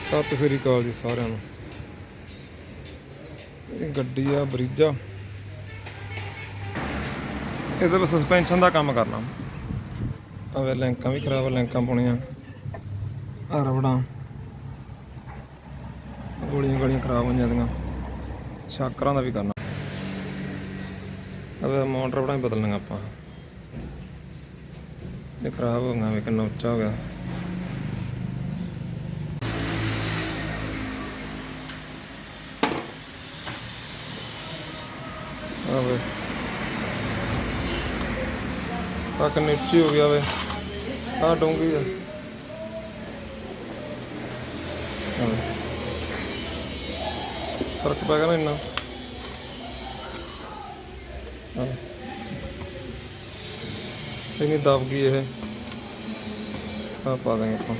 ਸਤਿ ਸ੍ਰੀ ਅਕਾਲ ਜੀ ਸਾਰਿਆਂ ਨੂੰ। ਇਹ ਗੱਡੀ ਆ ਬਰੀਜਾ, ਇਹਦੇ ਵਿੱਚ ਸਸਪੈਂਸ਼ਨ ਦਾ ਕੰਮ ਕਰਨਾ। ਆਵੇ ਲਿੰਕਾਂ ਵੀ ਖਰਾਬ, ਲਿੰਕਾਂ ਪਾਉਣੀਆਂ, ਰਬੜਾਂ ਗੋਲੀਆਂ ਖਰਾਬ ਹੋਈਆਂ ਸੀਗੀਆਂ, ਸ਼ਾਕਰਾਂ ਦਾ ਵੀ ਕਰਨਾ। ਆਵੇ ਮੋਟਰ ਰਬੜਾਂ ਵੀ ਬਦਲਣੀਆਂ ਆਪਾਂ, ਇਹ ਖਰਾਬ ਹੋ ਗਈਆਂ, ਵੀ ਕਿੰਨਾ ਉੱਚਾ ਹੋ ਗਿਆ। ਆਵੇ ਆ ਕਿੰਨੀ ਉੱਚੀ ਹੋ ਗਿਆ ਵੇ, ਆ ਡੂੰਘੀ ਆ। ਫਰਕ ਪੈ ਗਿਆ ਨਾ ਇੰਨਾ। ਇੰਨੀ ਦਬ ਗਈ ਇਹ, ਆ ਪਾ ਦਾਂਗੇ ਆਪਾਂ।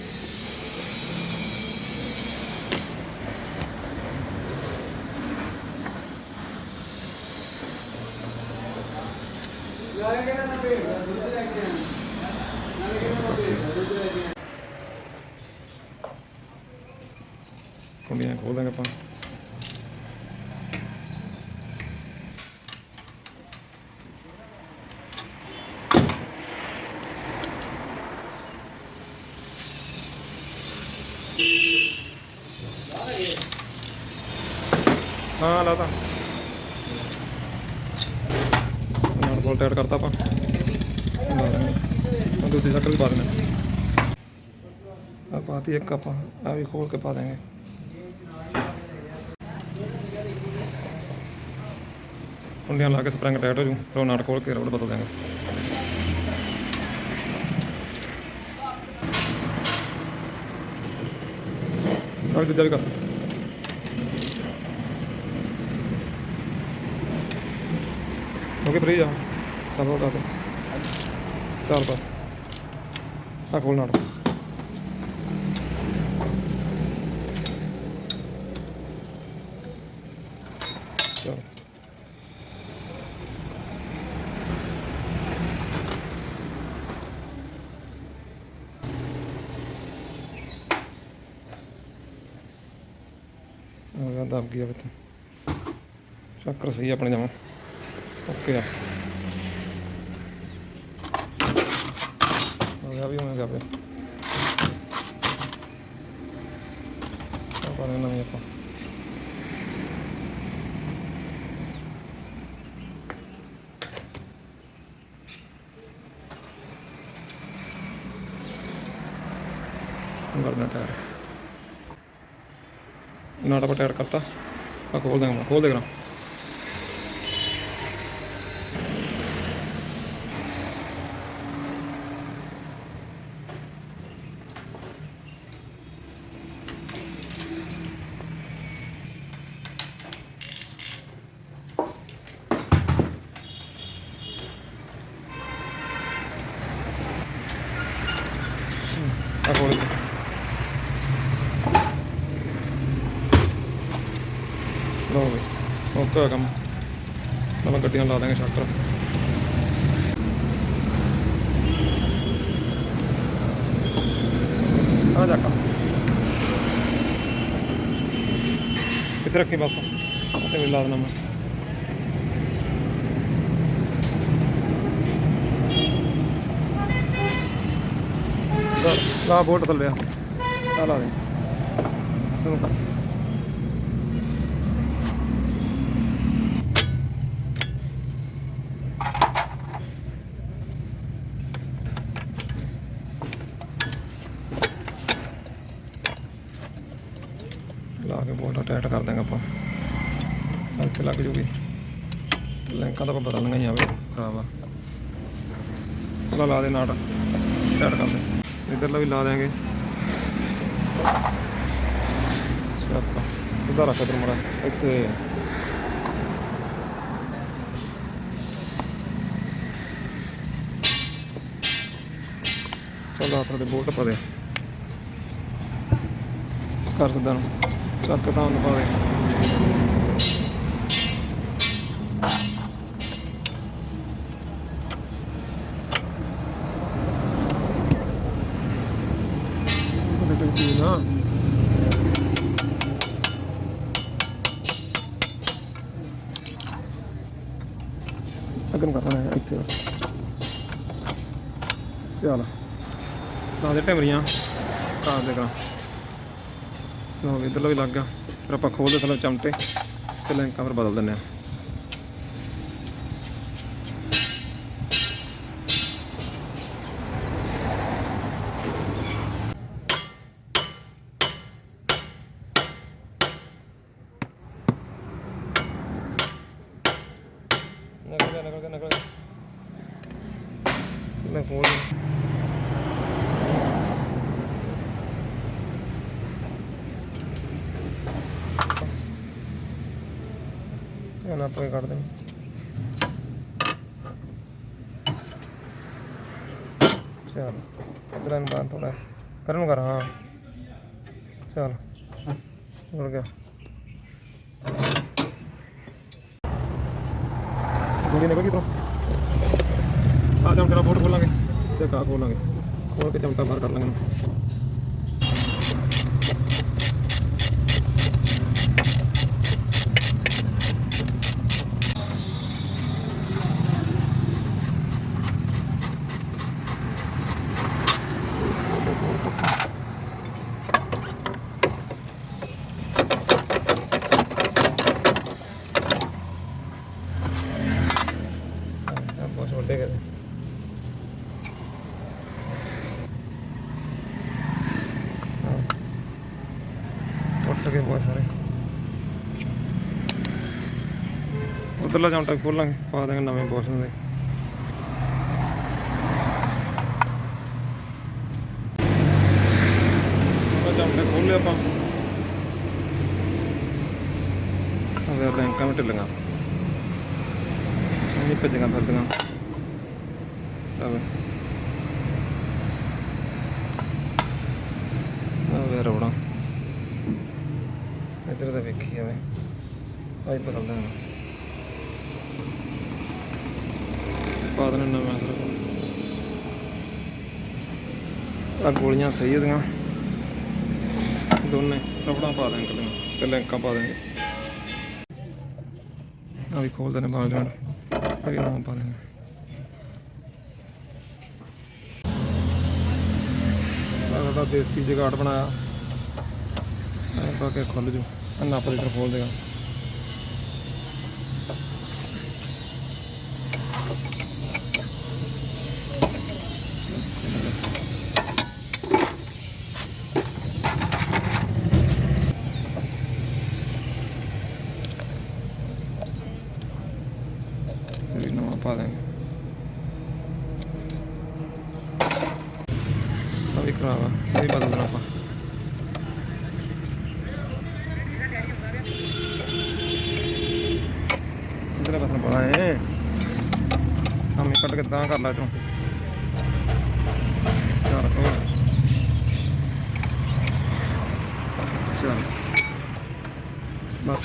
ਕੁੰਡੀਆਂ ਖੋਲ ਦਾਂਗੇ ਆਪਾਂ। हाँ लाता बोल टाइट करता अपन दूसरी शक्ल भी पा देना। अब आती एक कप अभी खोल के पा देंगे। कुंडियाँ ला के स्प्रिंग टाइट हो जूँ, फिर नाट खोल के रबड़ बदल देंगे। और दूजा भी कर सकते ओके फ्री जाओ चलो उठा दो चार पास हाँ खोलना चलो दब गया बच्चा चक्कर सही अपने जावा ओके यार भी होने पे नवी आप करना टायर नाटा पर टायर करता खोल देंगे खोल देगा खोल लो भाई ओके कम चलो गड्डियाँ ला देंगे शाकर आ जाका कितने रखी बस ला देना मैं ला बोट थले ला दे ला के बोल्ट टाइट कर देंगे आप इतने लग जूगी लिंक तो बदलना ही आवे खराब आ ला दे नाट टाइट कर दे इधर भी ला देंगे इधर रख इधर मरा इतने चल थोड़े बोल्ट पा दे कर सकता चक तो पा दे ना इधर कर रहे हैं इतने बस। चल ला दे टिमरियाँ काट देगा लो इधर भी लग गया। फिर आप खोल दे थलो चमटे तो लैंका फिर बदल दें। निकल गया मैं खोल आप काट दें। चल चल बांध थोड़ा कर हाँ चल उड़ गया गोली निकल गई तो आ चमटा बोट खोलेंगे तो का खोलेंगे खोल के चमटा बाहर कर लेंगे। बहुत छोटे गए उठ लगे बहुत सारे उधरला चमटा खोलेंगे पा देंगे नवे बॉस में। चमटे खोल लिया आप लैंका में ढिलियां भजियां फिरदियां रोड़ा इधर तो वेखी जाए अज बदल देना पा देना नवा आ गोलियां सही होदियां दोने रबड़ा पा देंगे कलियां तो लैंका पा देंगे। अभी खोल देने बाल जान अभी नवा पा देंगे। सारा देसी जुगाड़ बनाया पा के खुल जू नप लीटर खोल देगा। नवा पा देंगे अभी खराब है अभी बदल देना आप बस पता है सामने कट के दा कर ला तू चल बस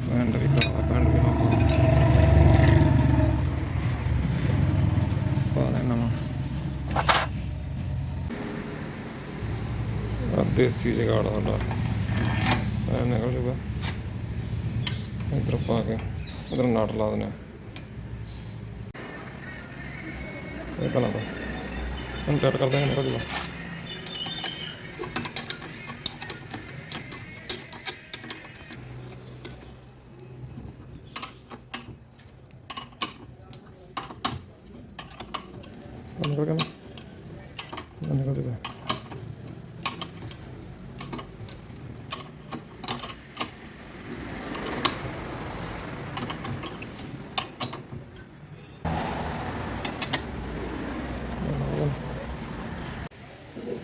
पैंट भी खराब पैंट भी पा देना देसी जुगाड़ साडा निकल जूगा इधर पा के इधर नट ला देने ला दो हम टाइट कर देंगे निकल जूगा। निकल गया निकल जूगा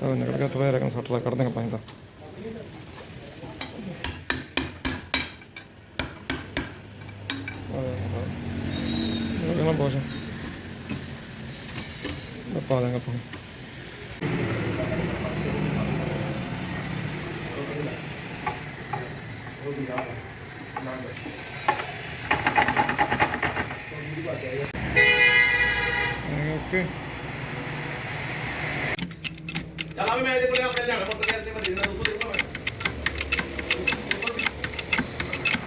निकल गया थोड़ा रकम सट कर देंगे पानी का बहुत पा देंगे पानी ओके ਚੱਲ ਆ ਵੀ ਮੈਂ ਇਹਦੇ ਕੋਲੇ ਆਪਣੇ ਲਿਆਣਾ ਪੁੱਤ ਦੇ ਤੇ ਵੱਡੀ ਨਾਲ ਉਹ ਦੇਖੋ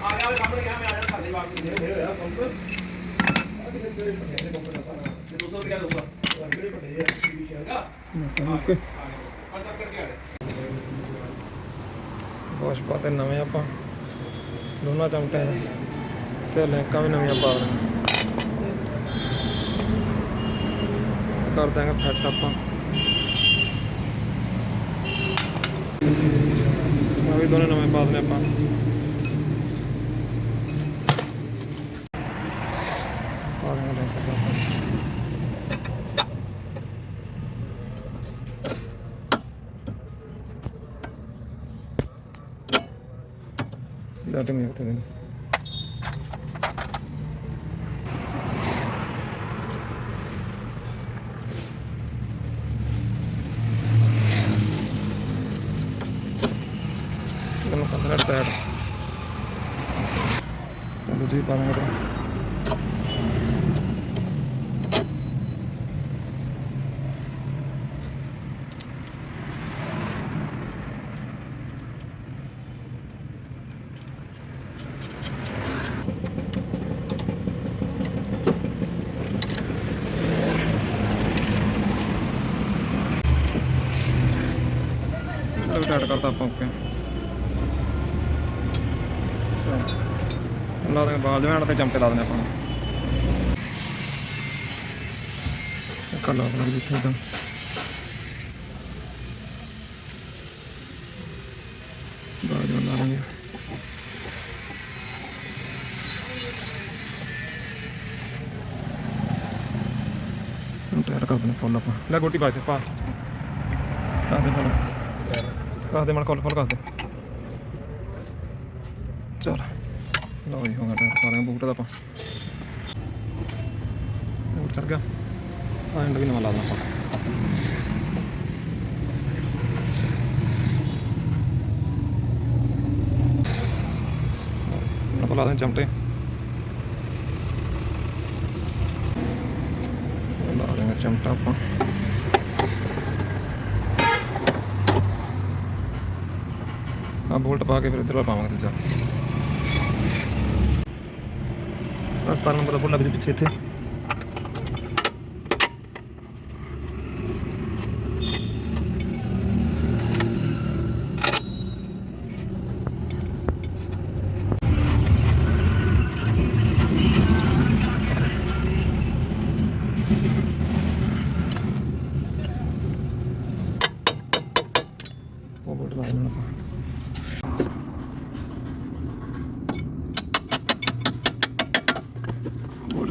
ਆ ਗਿਆ ਸਾਹਮਣੇ ਗਿਆ ਮੈਂ ਆ ਜਾ ਸਾਡੇ ਵਾਪਸ ਦੇ ਹੋਇਆ ਪੰਪ ਆ ਕਿਤੇ ਤੇਰੇ ਪੱਟੇ ਪੰਪ ਦਾ ਤੇ 200 ਰੁਪਏ ਦਊਗਾ ਕਿਹੜੇ ਪੱਟੇ ਆ ਕੀ ਸ਼ਹਿਗਾ ਓਕੇ ਪੰਜ ਕਰਕੇ ਆ ਵਾਸ਼ ਪਾਤੇ ਨਵੇਂ ਆਪਾਂ ਦੋਨਾਂ ਚਮਟਿਆਂ ਤੇ ਲੈਂਕਾਂ ਵੀ ਨਵੀਆਂ ਪਾ ਰਹੇ ਕਰ ਦਾਂਗੇ ਫਿੱਟ ਆਪਾਂ ਆ ਵੀ ਦੋਨੇ ਨਵੇਂ ਪਾ ਦਨੇ ਆਪਾਂ ਪਾ ਦਾਂਗੇ ਲੈਂਕਾਂ Dati mo yung tingin. Ano ka na tayo? Ano di parang ito? Tight करता आप ओके ला देंगे बाल जमैन ते चमटे ला देने अपन कलर लग जिथे एकदम बाल जमैन ला देंगे टाइट कर देने फुल अपन ले गोटी पास पास कर दे मन खोल खोल कर दे चल लो जी हो गया टायर सारे बूट का बूट चढ़ गया एंड भी नवा ला देना आप ला दें चमटे ला देंगे चमटा आप बोल्ट पा के फिर इधर पावे दूजा 17 नंबर का बोल्ट लग पीछे इतने वो बोल्ट ला देना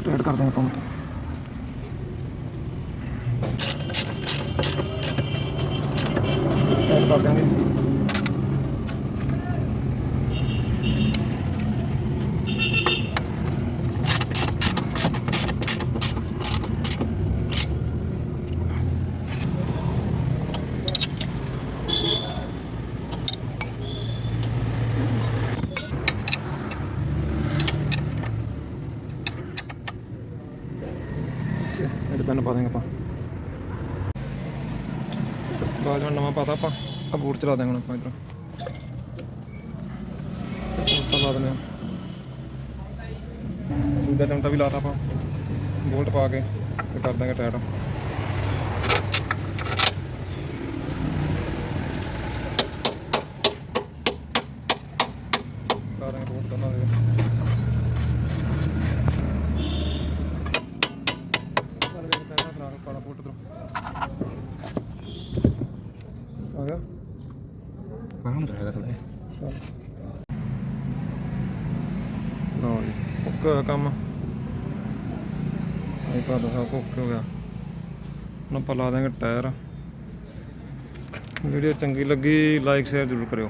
टाइट कर देंगे पंप टाइट कर देंगे पेन पा देंगे आप बाज में नवा पाता आप बूट चला देंगे आप इधर ला दें दूसरा चमटा भी लाता आप बोल्ट पा के कर देंगे टाइट ला देंगे बोल्ट करना काला बोल्ट इधर आ गया काम रहेगा थोड़ा चल लो जी ओके होया काम आईपैड सब ओके हो गया ਹੁਣ ਆਪਾਂ ਲਾ ਦਾਂਗੇ ਟਾਇਰ। ਵੀਡੀਓ ਚੰਗੀ ਲੱਗੀ ਲਾਈਕ ਸ਼ੇਅਰ ਜ਼ਰੂਰ ਕਰਿਓ।